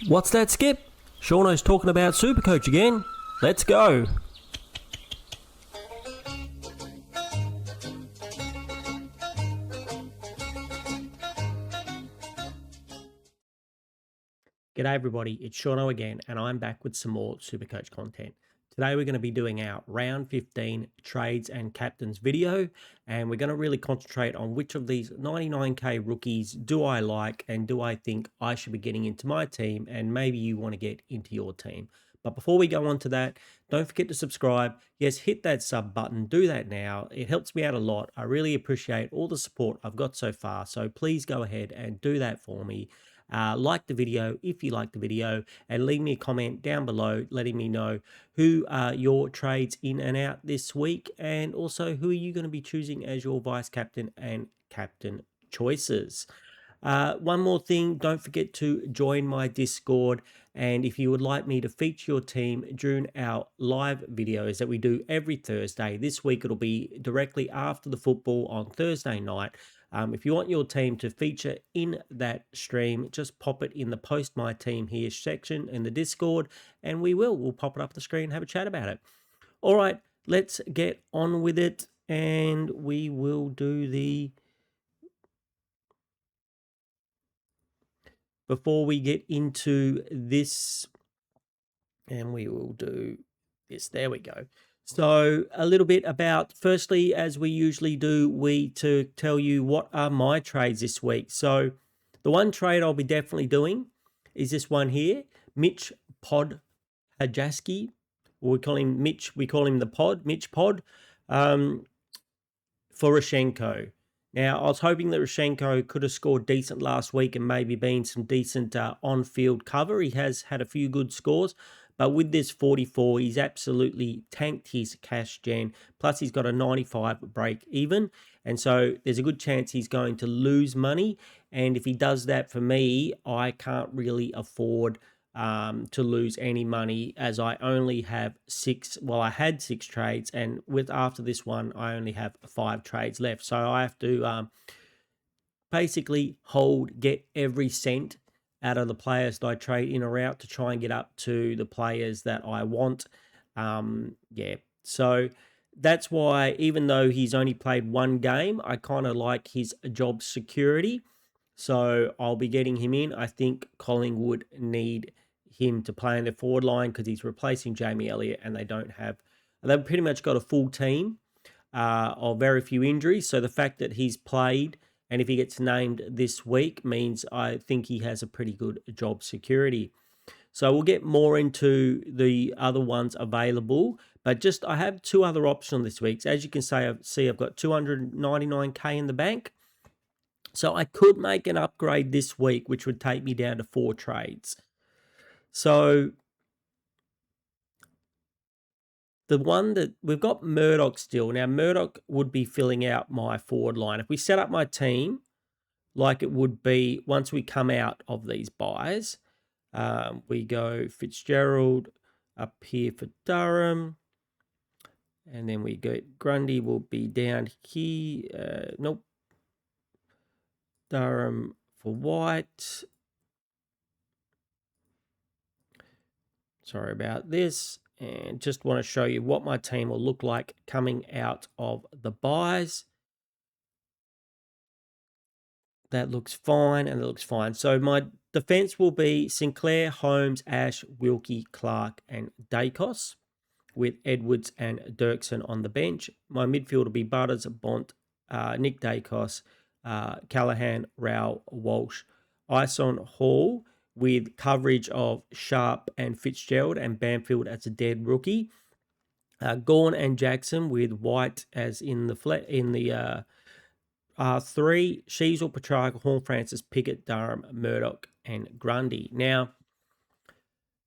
What's that, Skip? Shauno's talking about Supercoach again. Let's go. G'day everybody, it's Shauno again, and I'm back with some more Supercoach content. Today we're going to be doing our round 15 trades and captains video, and we're going to really concentrate on which of these 99k rookies do I like and do I think I should be getting into my team, and maybe you want to get into your team. But before we go on to that, don't forget to subscribe. Yes, hit that sub button. Do that now. It helps me out a lot. I really appreciate all the support I've got so far, so please go ahead and do that for me. Like the video if you like the video, and leave me a comment down below letting me know who are your trades in and out this week, and also who are you going to be choosing as your vice captain and captain choices. One more thing, don't forget to join my Discord, and if you would like me to feature your team during our live videos that we do every Thursday, this week it'll be directly after the football on Thursday night. If you want your team to feature in that stream, just pop it in the post my team here section in the Discord, and we'll pop it up the screen and have a chat about it. All right, let's get on with it, and we will do the... Before we get into this, and we will do this, there we go. So a little bit about, firstly, as we usually do, to tell you what are my trades this week. So the one trade I'll be definitely doing is this one here, Mitch Hajaski, or we call him Mitch, we call him the Pod, Mitch Pod, for Rashenko. Now, I was hoping that Rashenko could have scored decent last week and maybe been some decent on-field cover. He has had a few good scores, but with this 44, he's absolutely tanked his cash gen. Plus, he's got a 95 break even, and so there's a good chance he's going to lose money. And if he does that for me, I can't really afford to lose any money, as I only have I had 6 trades, and after this one I only have 5 trades left, so I have to basically get every cent out of the players that I trade in or out to try and get up to the players that I want. So that's why, even though he's only played 1 game, I kind of like his job security, so I'll be getting him in. I think Collingwood need him to play in the forward line because he's replacing Jamie Elliott, and they've pretty much got a full team of very few injuries. So the fact that he's played, and if he gets named this week, means I think he has a pretty good job security. So we'll get more into the other ones available, but I have 2 other options this week. So as you can see, I've got 299k in the bank. So I could make an upgrade this week, which would take me down to 4 trades. So the one that we've got, Murdoch still. Now, Murdoch would be filling out my forward line. If we set up my team like it would be once we come out of these buys, we go Fitzgerald up here for Durham, and then we go Grundy will be down here. Nope. Durham for White. Sorry about this, and just want to show you what my team will look like coming out of the buys. That looks fine, and it looks fine. So my defense will be Sinclair, Holmes, Ash, Wilkie, Clark, and Dacos, with Edwards and Dirksen on the bench. My midfield will be Butters, Bont, Nick Dacos, Callahan, Rao, Walsh, Ison, Hall, with coverage of Sharp and Fitzgerald, and Bamfield as a dead rookie. Gawn and Jackson with White as in the R3, Sheasel, Petrarca, Horn, Francis, Pickett, Durham, Murdoch, and Grundy. Now,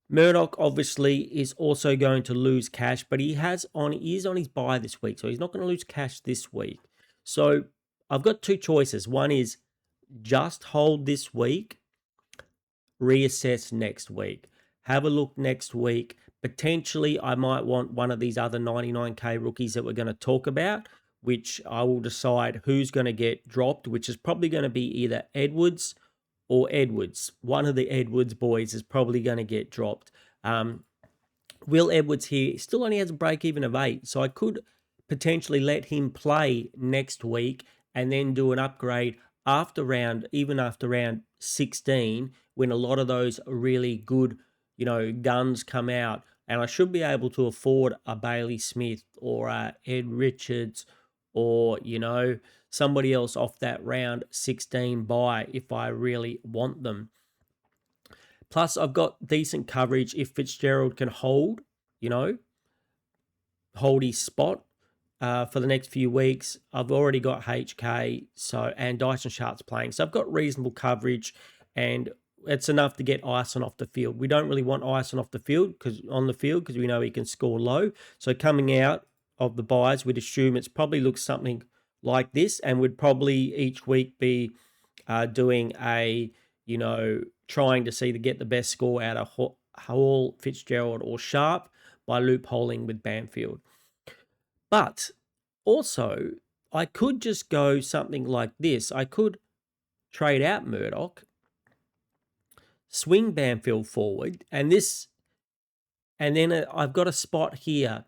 Murdoch obviously is also going to lose cash, but he is on his buy this week, so he's not going to lose cash this week. So I've got 2 choices. One is just hold this week, reassess next week, have a look next week. Potentially, I might want one of these other 99k rookies that we're going to talk about, which I will decide who's going to get dropped, which is probably going to be either Edwards or Edwards. One of the Edwards boys is probably going to get dropped. Will Edwards here still only has a break even of 8, so I could potentially let him play next week and then do an upgrade after round 16, when a lot of those really good, guns come out. And I should be able to afford a Bailey Smith or a Ed Richards or, somebody else off that round 16 buy if I really want them. Plus, I've got decent coverage if Fitzgerald can hold his spot for the next few weeks. I've already got HK and Dyson Sharp's playing. So I've got reasonable coverage, and it's enough to get Ison off the field. We don't really want Ison off the field because we know he can score low. So coming out of the buys, we'd assume it's probably looks something like this, and we'd probably each week be doing a, trying to see to get the best score out of Hall, Fitzgerald, or Sharp by loopholing with Banfield. But also, I could just go something like this. I could trade out Murdoch, swing Banfield forward, and then I've got a spot here.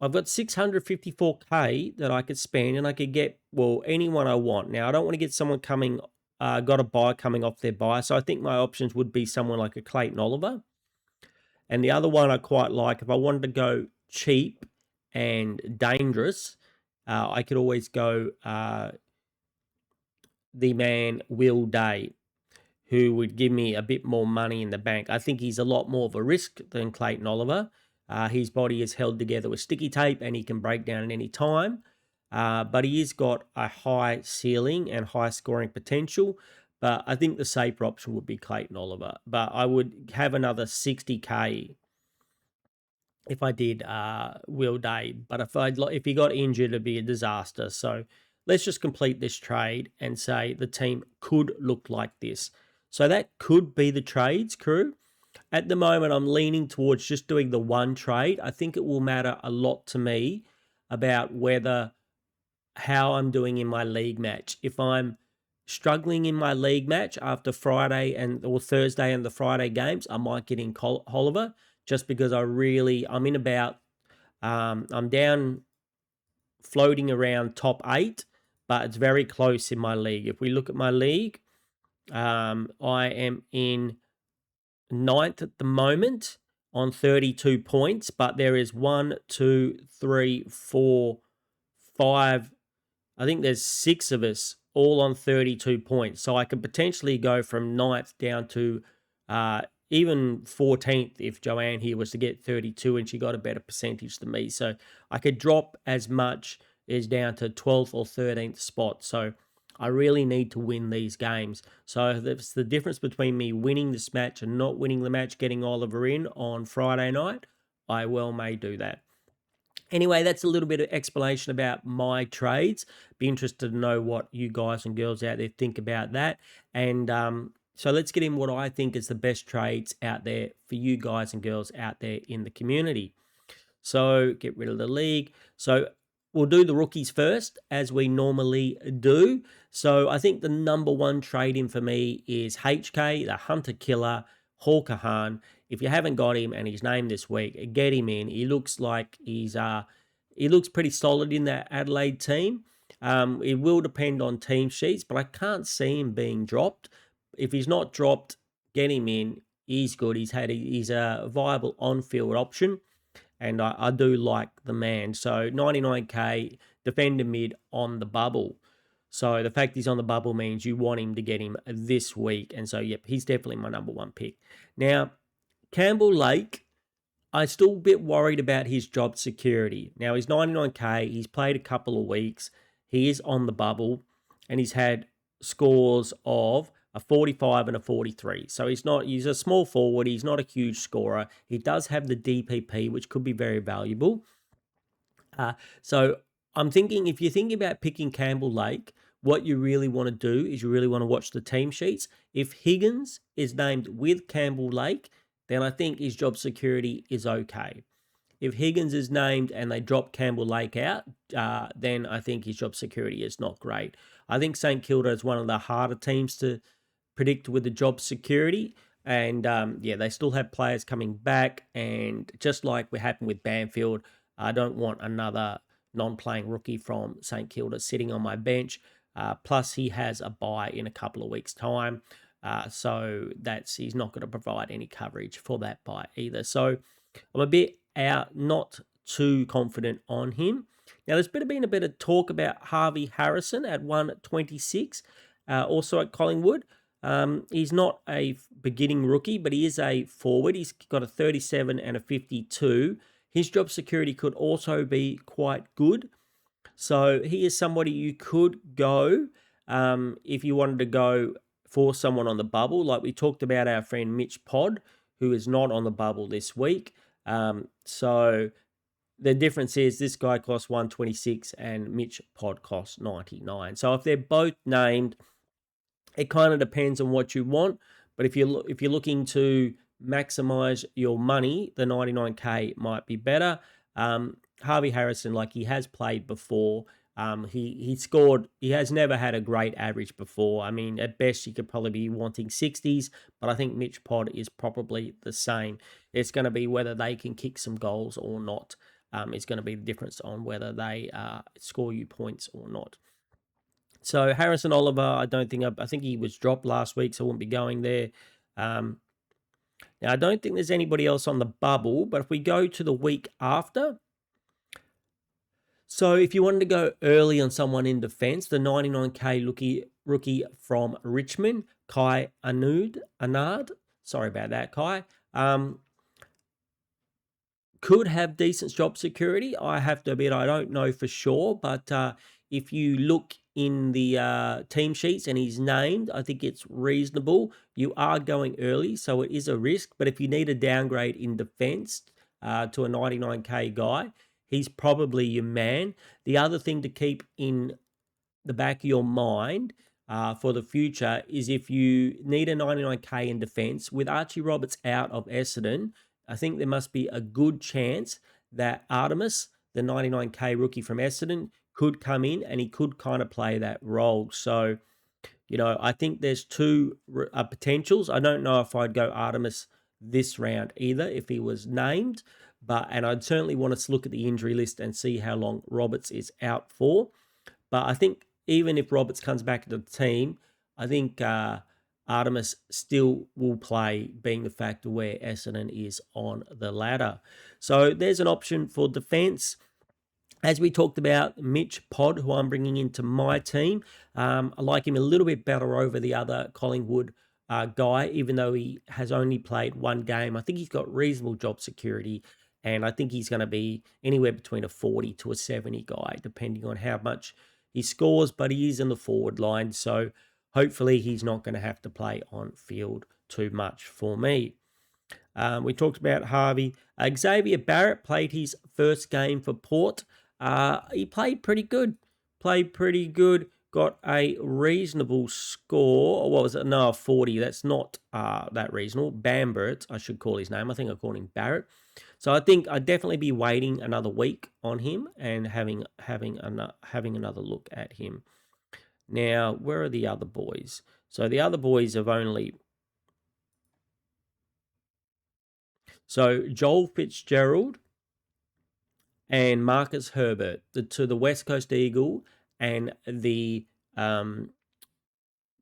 I've got 654k that I could spend, and I could get, anyone I want. Now, I don't want to get someone got a buy coming off their buy, so I think my options would be someone like a Clayton Oliver. And the other one I quite like, if I wanted to go cheap and dangerous, I could always go the man Will Day, who would give me a bit more money in the bank. I think he's a lot more of a risk than Clayton Oliver. His body is held together with sticky tape and he can break down at any time. But he has got a high ceiling and high scoring potential. But I think the safer option would be Clayton Oliver. But I would have another 60k if I did Will Day. But if he got injured, it'd be a disaster. So let's just complete this trade and say the team could look like this. So that could be the trades, crew. At the moment, I'm leaning towards just doing the one trade. I think it will matter a lot to me about how I'm doing in my league match. If I'm struggling in my league match after Friday or Thursday and the Friday games, I might get in Oliver just because I'm down floating around top 8, but it's very close in my league. If we look at my league, I am in 9th at the moment on 32 points, but there is 1, 2, 3, 4, 5. I think there's 6 of us all on 32 points. So I could potentially go from 9th down to even 14th if Joanne here was to get 32 and she got a better percentage than me. So I could drop as much as down to 12th or 13th spot. So I really need to win these games. So that's the difference between me winning this match and not winning the match, getting Oliver in on Friday night. I well may do that. Anyway, that's a little bit of explanation about my trades. Be interested to know what you guys and girls out there think about that. And so let's get in what I think is the best trades out there for you guys and girls out there in the community. So get rid of the league. So we'll do the rookies first, as we normally do. So I think the number one trade in for me is HK, the Hunter Killer, Hawker Han. If you haven't got him and he's named this week, get him in. He looks like he looks pretty solid in that Adelaide team. It will depend on team sheets, but I can't see him being dropped. If he's not dropped, get him in. He's good. He's a viable on-field option, and I do like the man. So 99k, defender mid on the bubble. So the fact he's on the bubble means you want him to get him this week. And so, yep, he's definitely my number one pick. Now, Campbell Lake, I'm still a bit worried about his job security. Now, he's 99k. He's played a couple of weeks. He is on the bubble, and he's had scores of a 45 and a 43. So he's a small forward. He's not a huge scorer. He does have the DPP, which could be very valuable. So I'm thinking if you're thinking about picking Campbell Lake, what you really want to do is you really want to watch the team sheets. If Higgins is named with Campbell Lake, then I think his job security is okay. If Higgins is named and they drop Campbell Lake out, then I think his job security is not great. I think St Kilda is one of the harder teams to predict with the job security. And yeah, they still have players coming back. And just like what happened with Banfield, I don't want another non-playing rookie from St Kilda sitting on my bench. Plus, he has a bye in a couple of weeks' time. So he's not going to provide any coverage for that bye either. So I'm a bit out, not too confident on him. Now, there's been a bit of talk about Harvey Harrison at 126, also at Collingwood. He's not a beginning rookie, but he is a forward. He's got a 37 and a 52. His job security could also be quite good. So he is somebody you could go if you wanted to go for someone on the bubble. Like we talked about our friend Mitch Pod, who is not on the bubble this week. So the difference is this guy costs 126 and Mitch Pod costs 99. So if they're both named, it kind of depends on what you want. But if you're looking to maximize your money, the 99k might be better. Harvey Harrison, like he has played before. He scored. He has never had a great average before. I mean, at best, you could probably be wanting 60s, but I think Mitch Pod is probably the same. It's going to be whether they can kick some goals or not. It's going to be the difference on whether they score you points or not. So Harrison Oliver, I think he was dropped last week, so I won't be going there. Now, I don't think there's anybody else on the bubble, but if we go to the week after, so if you wanted to go early on someone in defence, the 99k rookie from Richmond, Kai Anard, sorry about that, Kai, could have decent job security. I have to admit, I don't know for sure, but if you look in the team sheets and he's named, I think it's reasonable. You are going early, so it is a risk, but if you need a downgrade in defence to a 99k guy, he's probably your man. The other thing to keep in the back of your mind for the future is if you need a 99k in defence, with Archie Roberts out of Essendon, I think there must be a good chance that Artemis, the 99k rookie from Essendon, could come in and he could kind of play that role. So, I think there's two potentials. I don't know if I'd go Artemis this round either if he was named, and I'd certainly want to look at the injury list and see how long Roberts is out for. But I think even if Roberts comes back into the team, I think Artemis still will play, being the fact where Essendon is on the ladder. So there's an option for defence. As we talked about, Mitch Pod, who I'm bringing into my team, I like him a little bit better over the other Collingwood guy, even though he has only played one game. I think he's got reasonable job security, and I think he's going to be anywhere between a 40 to a 70 guy, depending on how much he scores, but he is in the forward line, so hopefully he's not going to have to play on field too much for me. We talked about Harvey. Xavier Barrett played his first game for Port. He played pretty good. Got a reasonable score. What was it? No, 40. That's not that reasonable. Bambert, I should call his name. I think I called him Barrett. So I think I'd definitely be waiting another week on him and having another look at him. Now, where are the other boys? So the other boys have only... So Joel Fitzgerald and Marcus Herbert, the West Coast Eagle and the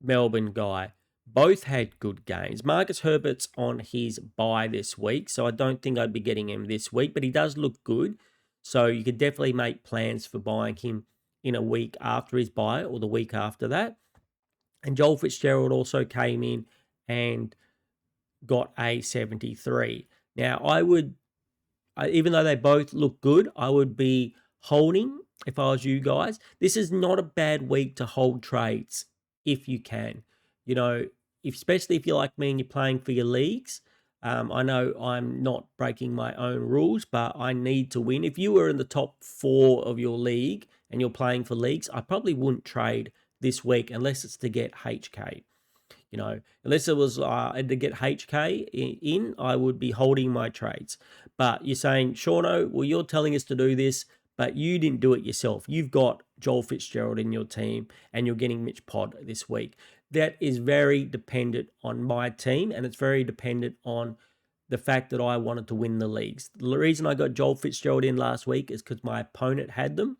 Melbourne guy, both had good games. Marcus Herbert's on his bye this week, so I don't think I'd be getting him this week, but he does look good. So you could definitely make plans for buying him in a week after his bye or the week after that. And Joel Fitzgerald also came in and got a 73. Now, even though they both look good, I would be holding if I was you guys. This is not a bad week to hold trades if you can. Especially if you're like me and you're playing for your leagues. I know I'm not breaking my own rules, but I need to win. If you were in the top 4 of your league and you're playing for leagues, I probably wouldn't trade this week unless it's to get HK. Unless it was to get HK in, I would be holding my trades. But you're saying, Shauno, well, you're telling us to do this, but you didn't do it yourself. You've got Joel Fitzgerald in your team and you're getting Mitch Pod this week. that is very dependent on my team, and it's very dependent on the fact that I wanted to win the leagues. The reason I got Joel Fitzgerald in last week is because my opponent had them,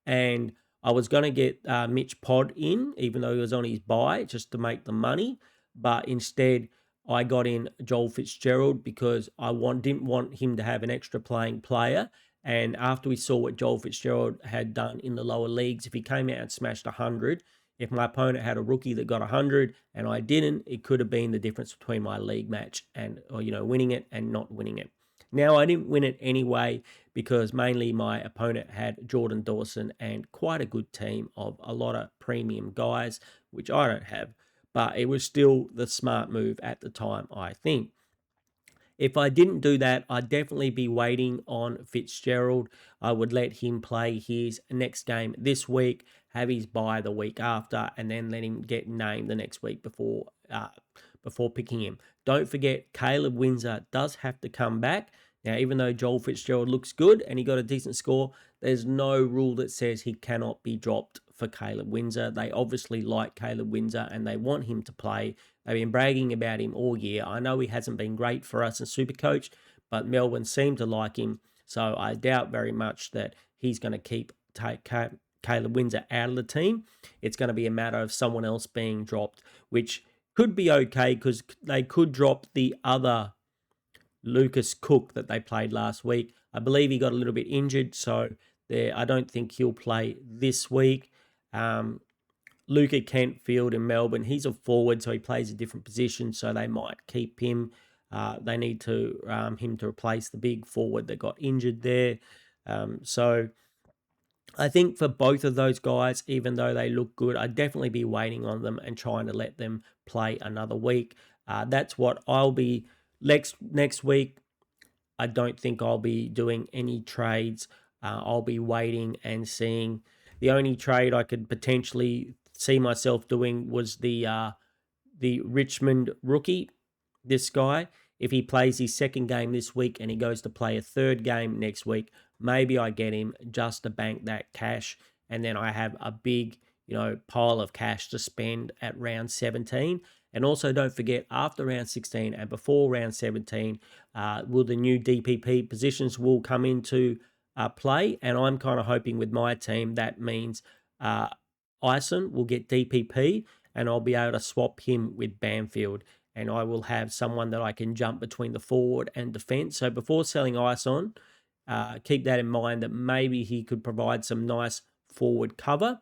and I was going to get Mitch Pod in, even though he was on his bye, just to make the money. But instead, I got in Joel Fitzgerald because didn't want him to have an extra playing player. And after we saw what Joel Fitzgerald had done in the lower leagues, if he came out and smashed 100, if my opponent had a rookie that got 100 and I didn't, it could have been the difference between my league match and, or, winning it and not winning it. Now, I didn't win it anyway because mainly my opponent had Jordan Dawson and quite a good team of a lot of premium guys, which I don't have. But it was still the smart move at the time, I think. If I didn't do that, I'd definitely be waiting on Fitzgerald. I would let him play his next game this week, have his bye the week after, and then let him get named the next week before picking him. Don't forget, Caleb Windsor does have to come back. Now, even though Joel Fitzgerald looks good and he got a decent score, there's no rule that says he cannot be dropped for Caleb Windsor. They obviously like Caleb Windsor and they want him to play. They've been bragging about him all year. I know he hasn't been great for us in Supercoach, but Melbourne seem to like him. So I doubt very much that he's going to keep Caleb Windsor out of the team. It's going to be a matter of someone else being dropped, which could be okay because they could drop the other Lucas Cook that they played last week. I believe he got a little bit injured, so I don't think he'll play this week. Luca Kentfield in Melbourne, he's a forward, so he plays a different position, so they might keep him. They need to him to replace the big forward that got injured there. So I think for both of those guys, even though they look good, I'd definitely be waiting on them and trying to let them play another week. That's what I'll be next week. I don't think I'll be doing any trades. I'll be waiting and seeing. The only trade I could potentially see myself doing was the Richmond rookie, this guy. If he plays his second game this week and he goes to play a third game next week, maybe I get him just to bank that cash, and then I have a big, pile of cash to spend at round 17. And also don't forget, after round 16 and before round 17, will the new DPP positions will come into play. And I'm kind of hoping with my team that means Ison will get DPP and I'll be able to swap him with Bamfield. And I will have someone that I can jump between the forward and defence. So before selling Ison, keep that in mind that maybe he could provide some nice forward cover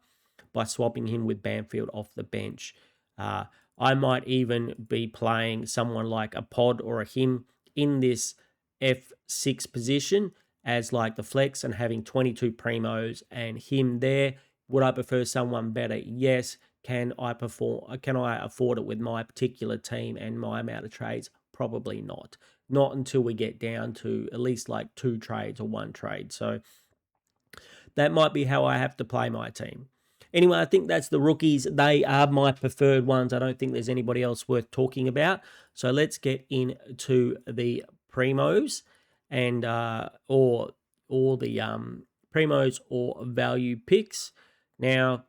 by swapping him with Bamfield off the bench. I might even be playing someone like a Pod or a him in this F6 position as like the flex and having 22 primos and him there. Would I prefer someone better? Yes. Can I afford it with my particular team and my amount of trades? Probably not. Not until we get down to at least like 2 trades or 1 trade. So that might be how I have to play my team. Anyway, I think that's the rookies. They are my preferred ones. I don't think there's anybody else worth talking about. So let's get into the primos and or the primos or value picks. Now,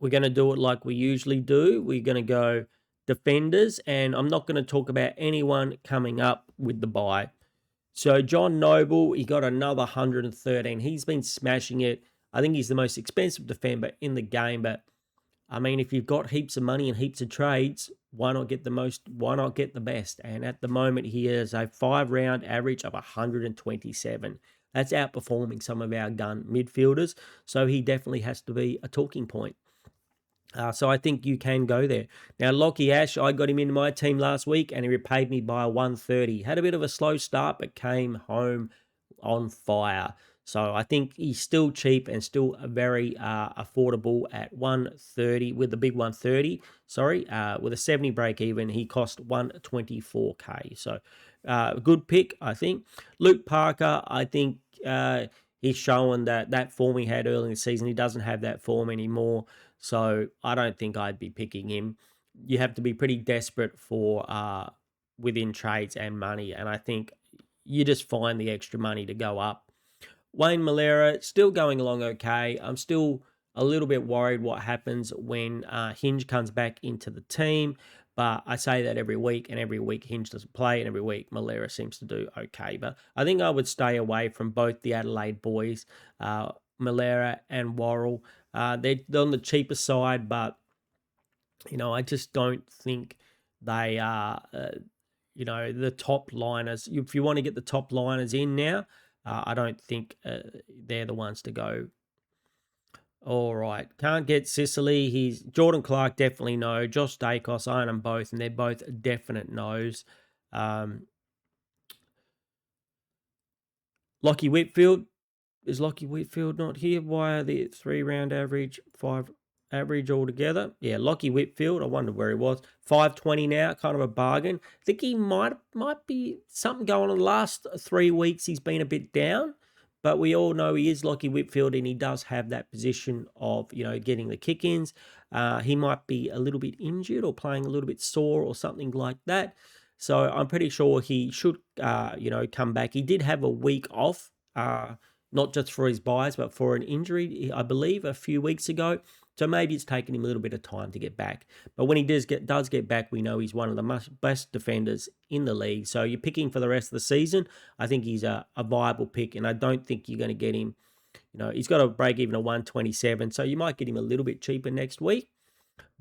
we're going to do it like we usually do. We're going to go defenders, and I'm not going to talk about anyone coming up with the bye. So John Noble, he got another 113. He's been smashing it. I think he's the most expensive defender in the game. But I mean, if you've got heaps of money and heaps of trades, why not get the most? Why not get the best? And at the moment, he has a 5-round average of 127. That's outperforming some of our gun midfielders. So he definitely has to be a talking point. So I think you can go there. Now, Lockie Ash, I got him into my team last week and he repaid me by 130. Had a bit of a slow start, but came home on fire. So I think he's still cheap and still very affordable at 130 with the big 130. Sorry, with a 70 break even, he cost 124k. So good pick, I think. Luke Parker, I think he's showing that form he had early in the season. He doesn't have that form anymore. So I don't think I'd be picking him. You have to be pretty desperate for within trades and money. And I think you just find the extra money to go up. Wayne Malera, still going along okay. I'm still a little bit worried what happens when Hinge comes back into the team. But I say that every week, and every week Hinge doesn't play, and every week Malera seems to do okay. But I think I would stay away from both the Adelaide boys, Malera and Worrell. They're on the cheaper side, but I just don't think they are, the top liners. If you want to get the top liners in now, I don't think they're the ones to go. All right. Can't get Sicily. He's Jordan Clark, definitely no. Josh Dacos, I own them both, and they're both definite no's. Lockie Whitfield. Is Lockie Whitfield not here? Why are the 3-round average, 5 average altogether? Yeah, Lockie Whitfield. I wonder where he was. 520 now, kind of a bargain. I think he might be something going on. The last 3 weeks he's been a bit down, but we all know he is Lockie Whitfield, and he does have that position of getting the kick-ins. He might be a little bit injured or playing a little bit sore or something like that. So I'm pretty sure he should come back. He did have a week off. Not just for his buys, but for an injury, I believe, a few weeks ago. So maybe it's taken him a little bit of time to get back. But when he does get back, we know he's one of the best defenders in the league. So you're picking for the rest of the season. I think he's a viable pick, and I don't think you're going to get him. He's got a break even of 127, so you might get him a little bit cheaper next week.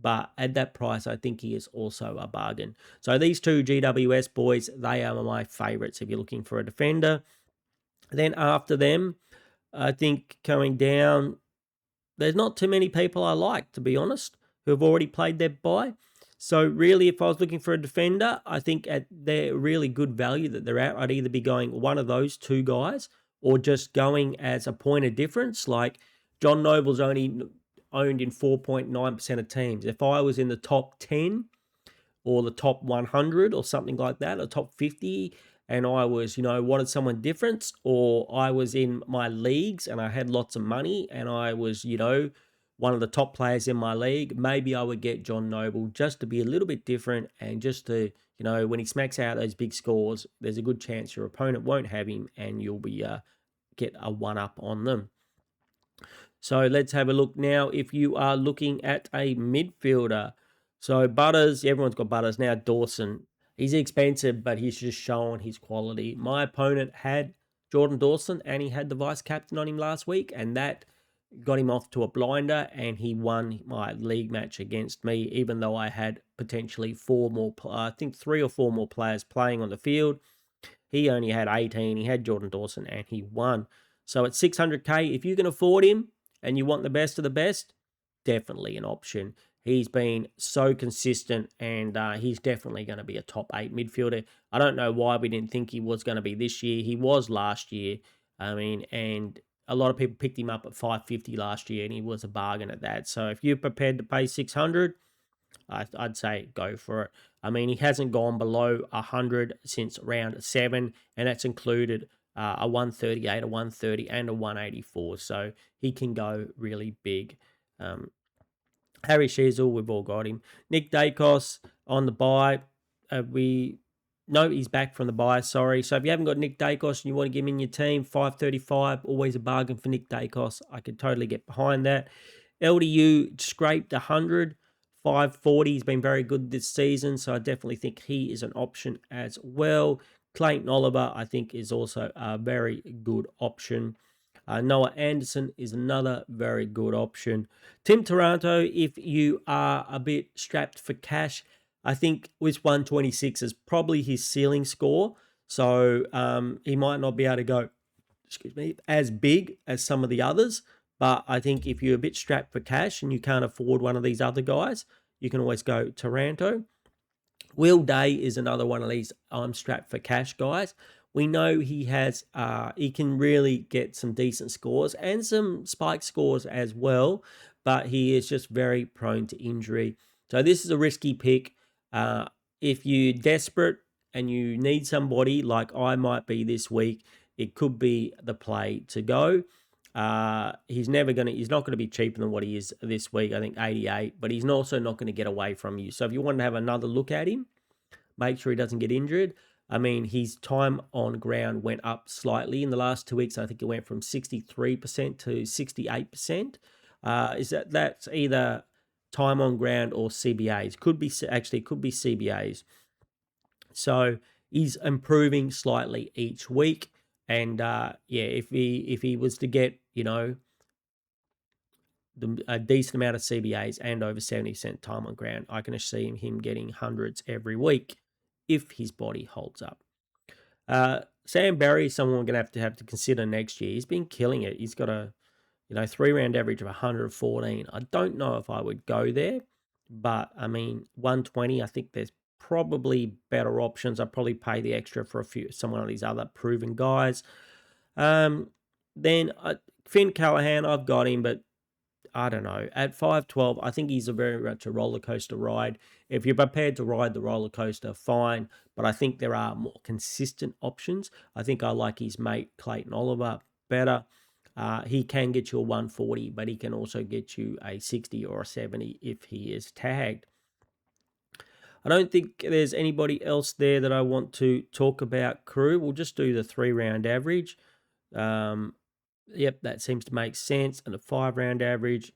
But at that price, I think he is also a bargain. So these two GWS boys, they are my favourites if you're looking for a defender. Then after them, I think coming down, there's not too many people I like, to be honest, who have already played their buy. So really, if I was looking for a defender, I think at their really good value that they're at, I'd either be going one of those two guys or just going as a point of difference. Like John Noble's only owned in 4.9% of teams. If I was in the top 10 or the top 100 or something like that, or top 50, and I was, wanted someone different, or I was in my leagues and I had lots of money and I was, one of the top players in my league, maybe I would get John Noble just to be a little bit different and just to, when he smacks out those big scores, there's a good chance your opponent won't have him and you'll be get a one-up on them. So let's have a look now if you are looking at a midfielder. So Butters, everyone's got Butters now. Dawson, he's expensive, but he's just showing his quality. My opponent had Jordan Dawson, and he had the vice captain on him last week, and that got him off to a blinder, and he won my league match against me, even though I had potentially 3 or 4 more players playing on the field. He only had 18. He had Jordan Dawson, and he won. So at 600K, if you can afford him and you want the best of the best, definitely an option. He's been so consistent, and he's definitely going to be a top 8 midfielder. I don't know why we didn't think he was going to be this year. He was last year. And a lot of people picked him up at 550 last year, and he was a bargain at that. So if you're prepared to pay 600, I'd say go for it. He hasn't gone below 100 since round 7, and that's included a 138, a 130, and a 184. So he can go really big. Harry Sheasel, we've all got him. Nick Dacos on the buy. No, he's back from the buy, sorry. So if you haven't got Nick Dacos and you want to get him in your team, 535, always a bargain for Nick Dacos. I could totally get behind that. LDU scraped 100. 540. He's been very good this season, so I definitely think he is an option as well. Clayton Oliver, I think, is also a very good option. Noah Anderson is another very good option. Tim Taranto, if you are a bit strapped for cash, I think with 126 is probably his ceiling score. So he might not be able to go, as big as some of the others. But I think if you're a bit strapped for cash and you can't afford one of these other guys, you can always go Taranto. Will Day is another one of these I'm strapped for cash guys. We know he can really get some decent scores and some spike scores as well, but he is just very prone to injury. So this is a risky pick. If you're desperate and you need somebody like I might be this week, it could be the play to go. He's not going to be cheaper than what he is this week, I think 88, but he's also not going to get away from you. So if you want to have another look at him, make sure he doesn't get injured. His time on ground went up slightly in the last 2 weeks. I think it went from 63% to 68%. is that's either time on ground or CBAs. Could be CBAs. So he's improving slightly each week. And yeah, if he was to get, a decent amount of CBAs and over 70% time on ground, I can see him getting hundreds every week if his body holds up. Sam Barry is someone we're going to have to consider next year. He's been killing it. He's got a 3-round average of 114. I don't know if I would go there, but I mean 120. I think there's probably better options. I'd probably pay the extra for someone of these other proven guys. Then Finn Callahan, I've got him, but I don't know. At 5'12", I think he's a very much a roller coaster ride. If you're prepared to ride the roller coaster, fine. But I think there are more consistent options. I think I like his mate Clayton Oliver better. He can get you a 140, but he can also get you a 60 or a 70 if he is tagged. I don't think there's anybody else there that I want to talk about, crew. We'll just do the 3-round average. Yep, that seems to make sense. And a 5-round average,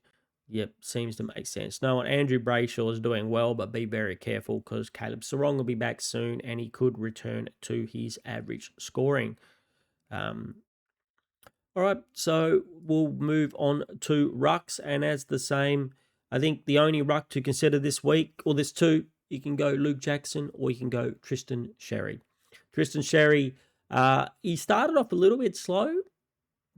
yep, seems to make sense. No, and Andrew Brayshaw is doing well, but be very careful because Caleb Sarong will be back soon and he could return to his average scoring. All right, so we'll move on to rucks. And as the same, I think the only ruck to consider this week, or there's two, you can go Luke Jackson or you can go Tristan Sherry. Tristan Sherry, he started off a little bit slow,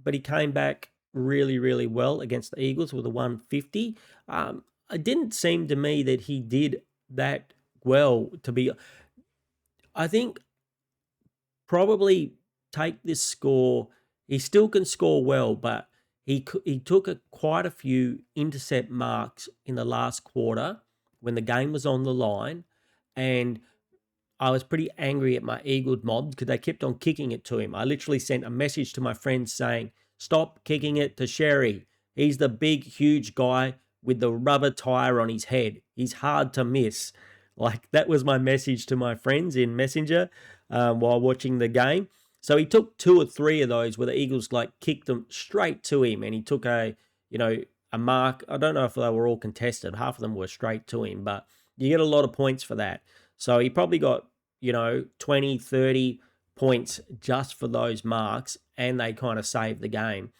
but he came back really, really well against the Eagles with a 150. It didn't seem to me that he did that well to be. I think probably take this score. He still can score well, but he took quite a few intercept marks in the last quarter when the game was on the line, and I was pretty angry at my Eagle mob because they kept on kicking it to him. I literally sent a message to my friends saying, "Stop kicking it to Sherry. He's the big, huge guy with the rubber tire on his head. He's hard to miss." Like, that was my message to my friends in Messenger while watching the game. So he took 2 or 3 of those where the Eagles kicked them straight to him, and he took a mark. I don't know if they were all contested. Half of them were straight to him, but you get a lot of points for that. So he probably got 20, 30 points just for those marks, and they kind of saved the game.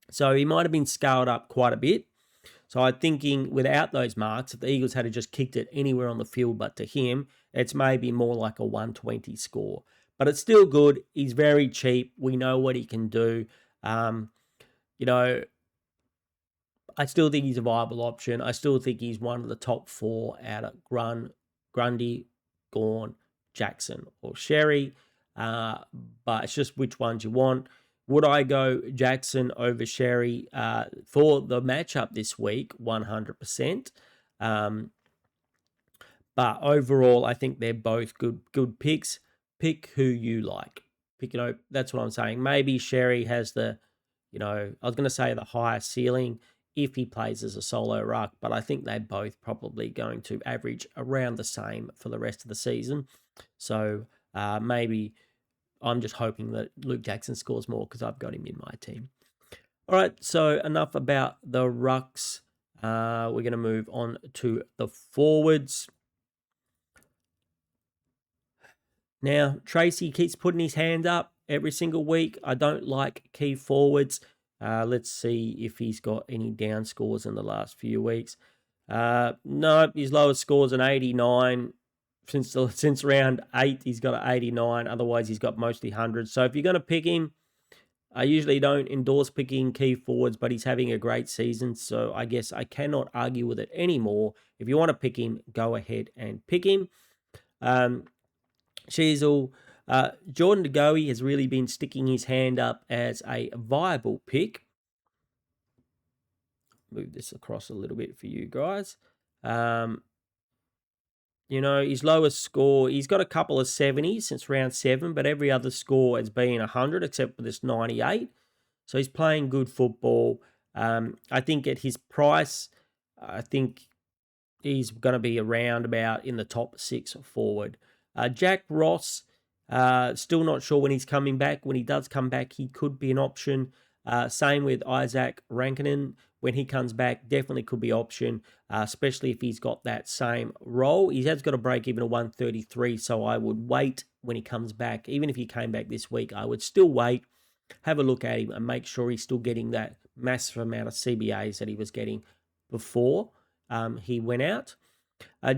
So he might have been scaled up quite a bit. So I'm thinking without those marks, if the Eagles had just kicked it anywhere on the field but to him, it's maybe more like a 120 score. But it's still good. He's very cheap. We know what he can do. I still think he's a viable option. I still think he's one of the top 4 out of Grundy, Gawn, Jackson, or Sherry. But it's just which ones you want. Would I go Jackson over Sherry for the matchup this week? 100%. But overall, I think they're both good picks. Pick who you like. That's what I'm saying. Maybe Sherry has I was going to say the higher ceiling if he plays as a solo ruck, but I think they're both probably going to average around the same for the rest of the season. So maybe I'm just hoping that Luke Jackson scores more because I've got him in my team. All right, so enough about the rucks. We're going to move on to the forwards. Now, Tracy keeps putting his hand up every single week. I don't like key forwards. Let's see if he's got any down scores in the last few weeks. No, his lowest score is an 89. Since round 8, he's got an 89. Otherwise, he's got mostly 100. So if you're going to pick him, I usually don't endorse picking key forwards, but he's having a great season. So I guess I cannot argue with it anymore. If you want to pick him, go ahead and pick him. Sheasel, Jordan DeGoey has really been sticking his hand up as a viable pick. Move this across a little bit for you guys. His lowest score, he's got a couple of 70s since round 7, but every other score has been 100 except for this 98. So he's playing good football. I think at his price, I think he's going to be around about in the top 6 forward. Jack Ross, still not sure when he's coming back. When he does come back, he could be an option. Same with Isaac Rankinen. when he comes back, definitely could be option, especially if he's got that same role. He has got a break even of 133, so I would wait when he comes back. Even if he came back this week, I would still wait, have a look at him, and make sure he's still getting that massive amount of CBAs that he was getting before he went out.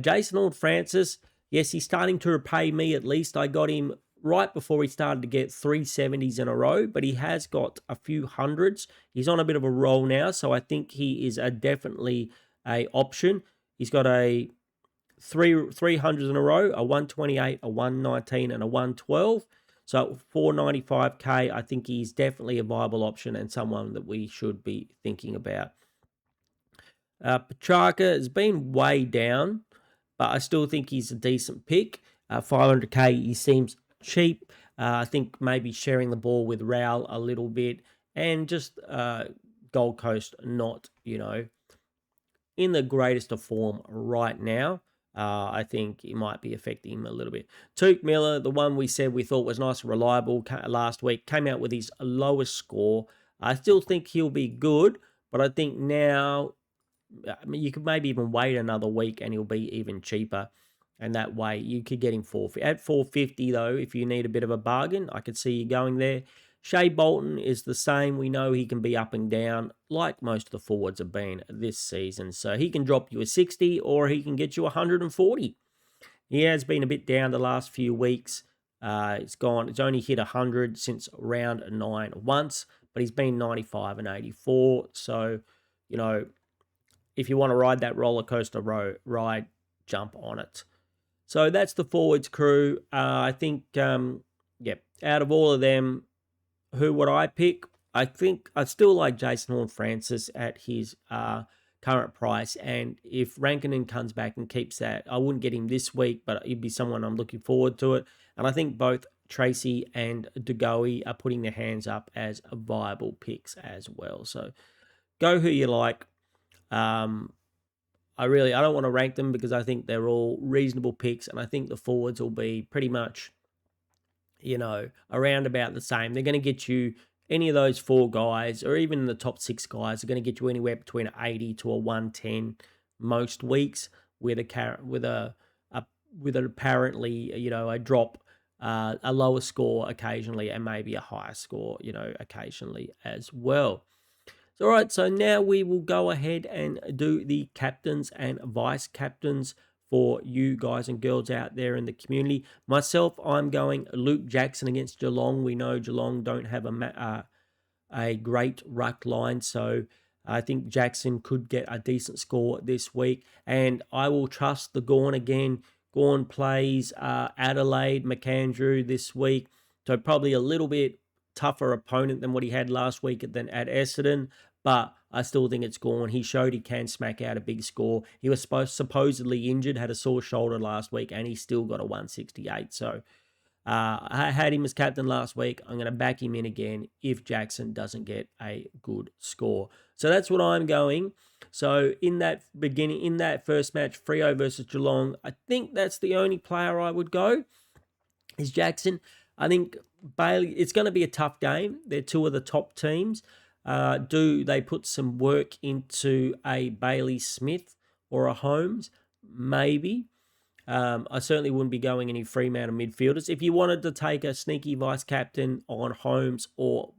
Jason Horne-Francis, yes, he's starting to repay me at least. I got him right before he started to get 370s in a row, but he has got a few hundreds. He's on a bit of a roll now, so I think he is definitely a option. He's got a 300s in a row, a 128, a 119, and a 112. So 495k, I think he's definitely a viable option and someone that we should be thinking about. Petrarca has been way down, but I still think he's a decent pick. 500k, he seems cheap. I think maybe sharing the ball with Raul a little bit, and just Gold Coast not, in the greatest of form right now. I think it might be affecting him a little bit. Tuke Miller, the one we said we thought was nice and reliable last week, came out with his lowest score. I still think he'll be good, but I think now, I mean, you could maybe even wait another week and he'll be even cheaper. And that way you could get him at 450 though. If you need a bit of a bargain, I could see you going there. Shea Bolton is the same. We know he can be up and down like most of the forwards have been this season. So he can drop you a 60 or he can get you 140. He has been a bit down the last few weeks. It's only hit 100 since round 9 once, but he's been 95 and 84. So, if you want to ride that roller coaster ride, jump on it. So that's the forwards crew. I think, out of all of them, who would I pick? I think I still like Jason Horne-Francis at his current price. And if Rankinen comes back and keeps that, I wouldn't get him this week, but he'd be someone I'm looking forward to it. And I think both Tracy and DeGoey are putting their hands up as viable picks as well. So go who you like. I don't want to rank them because I think they're all reasonable picks, and I think the forwards will be pretty much, around about the same. They're going to get you any of those four guys, or even the top six guys, are going to get you anywhere between an 80 to a 110 most weeks, with an apparently a drop, a lower score occasionally, and maybe a higher score occasionally as well. All right, so now we will go ahead and do the captains and vice captains for you guys and girls out there in the community. Myself, I'm going Luke Jackson against Geelong. We know Geelong don't have a great ruck line, so I think Jackson could get a decent score this week. And I will trust the Gawn again. Gawn plays Adelaide, McAndrew this week, so probably a little bit tougher opponent than what he had last week at Essendon, but I still think it's Gawn. He showed he can smack out a big score. He was supposedly injured, had a sore shoulder last week, and he still got a 168. So I had him as captain last week. I'm going to back him in again if Jackson doesn't get a good score. So that's what I'm going. So in that first match, Freo versus Geelong, I think that's the only player I would go is Jackson. I think Bailey, it's going to be a tough game. They're two of the top teams. Do they put some work into a Bailey Smith or a Holmes? Maybe. I certainly wouldn't be going any Fremantle midfielders. If you wanted to take a sneaky vice captain on Holmes or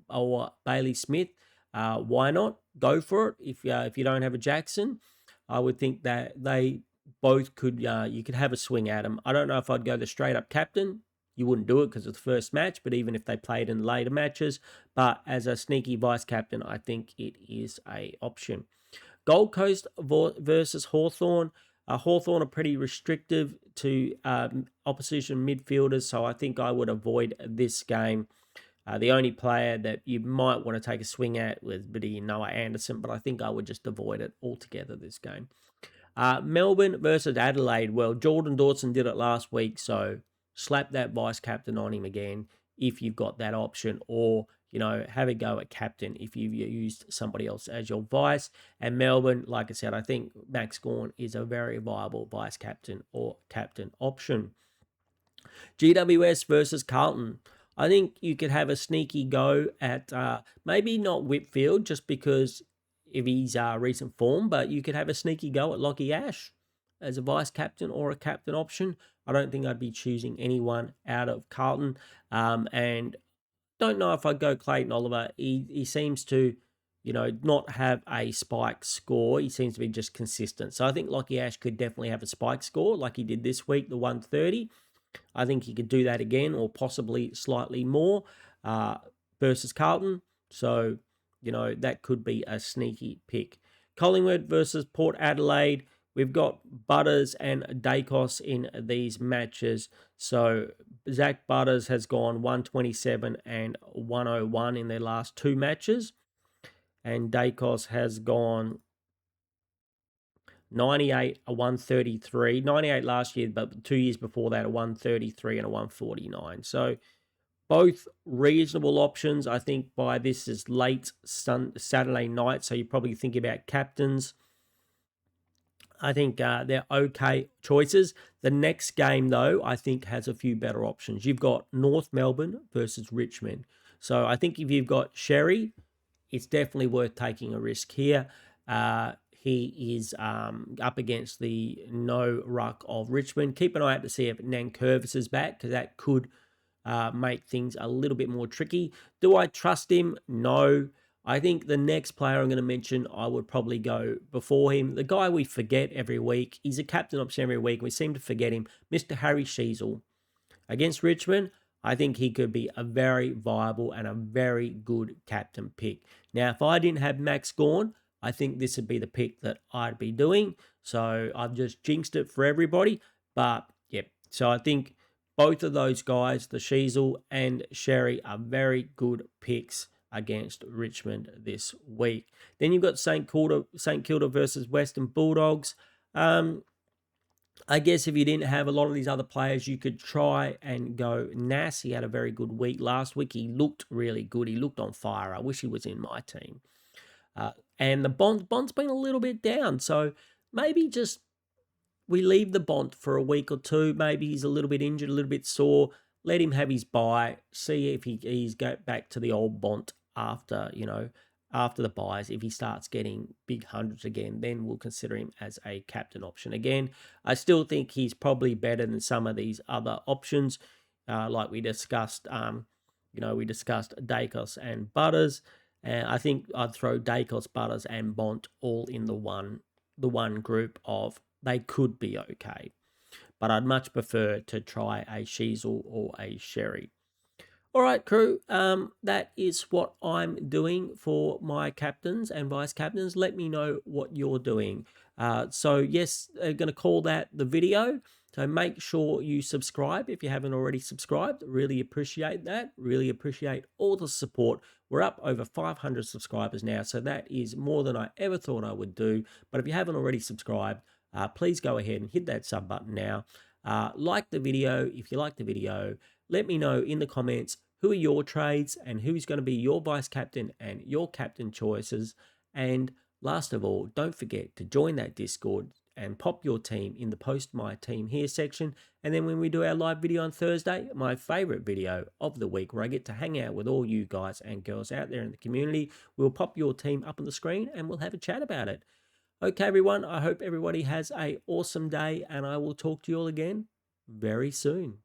Bailey Smith, why not? Go for it. If you don't have a Jackson, I would think that they both could. You could have a swing at them. I don't know if I'd go the straight up captain. You wouldn't do it because it's the first match, but even if they played in later matches, but as a sneaky vice captain, I think it is a option. Gold Coast versus Hawthorn. Hawthorn are pretty restrictive to opposition midfielders, so I think I would avoid this game. The only player that you might want to take a swing at would be Noah Anderson, but I think I would just avoid it altogether this game. Melbourne versus Adelaide. Well, Jordan Dawson did it last week, so slap that vice captain on him again if you've got that option, or have a go at captain if you've used somebody else as your vice. And Melbourne, like I said, I think Max Gawn is a very viable vice captain or captain option. GWS versus Carlton. I think you could have a sneaky go at maybe not Whitfield, just because if he's recent form, but you could have a sneaky go at Lockie Ash as a vice captain or a captain option. I don't think I'd be choosing anyone out of Carlton. And don't know if I'd go Clayton Oliver. He seems to, not have a spike score. He seems to be just consistent. So I think Lockie Ash could definitely have a spike score like he did this week, the 130. I think he could do that again or possibly slightly more versus Carlton. So, that could be a sneaky pick. Collingwood versus Port Adelaide. We've got Butters and Dacos in these matches. So Zach Butters has gone 127 and 101 in their last two matches. And Dacos has gone 98, a 133. 98 last year, but 2 years before that, a 133 and a 149. So both reasonable options. I think by this is late Saturday night, so you probably think about captains. I think they're okay choices. The next game, though, I think has a few better options. You've got North Melbourne versus Richmond. So I think if you've got Sherry, it's definitely worth taking a risk here. He is up against the no ruck of Richmond. Keep an eye out to see if Nankervis is back, because that could make things a little bit more tricky. Do I trust him? No. I think the next player I'm going to mention, I would probably go before him. The guy we forget every week. He's a captain option every week. We seem to forget him. Mr. Harry Sheezel. Against Richmond, I think he could be a very viable and a very good captain pick. Now, if I didn't have Max Gawn, I think this would be the pick that I'd be doing. So I've just jinxed it for everybody. But, yep. So I think both of those guys, the Sheezel and Sherry, are very good picks against Richmond this week. Then you've got St Kilda versus Western Bulldogs. I guess if you didn't have a lot of these other players, you could try and go Nass. He had a very good week last week. He looked really good. He looked on fire. I wish he was in my team. And the Bond's been a little bit down. So maybe just we leave the Bont for a week or two. Maybe he's a little bit injured, a little bit sore. Let him have his bye. See if he's go back to the old Bont after the buys. If he starts getting big hundreds again, then we'll consider him as a captain option again. I still think he's probably better than some of these other options, like we discussed. We discussed Dacos and Butters. I think I'd throw Dacos, Butters, and Bont all in the one group of they could be okay. But I'd much prefer to try a Sheezel or a Sherry. All right, crew, that is what I'm doing for my captains and vice captains. Let me know what you're doing. So, yes, I'm going to call that the video. So make sure you subscribe if you haven't already subscribed. Really appreciate that. Really appreciate all the support. We're up over 500 subscribers now, so that is more than I ever thought I would do. But if you haven't already subscribed, please go ahead and hit that sub button now. Like the video if you like the video. Let me know in the comments who are your trades and who's going to be your vice captain and your captain choices. And last of all, don't forget to join that Discord and pop your team in the post my team here section. And then when we do our live video on Thursday, my favorite video of the week, where I get to hang out with all you guys and girls out there in the community, we'll pop your team up on the screen and we'll have a chat about it. Okay, everyone, I hope everybody has an awesome day, and I will talk to you all again very soon.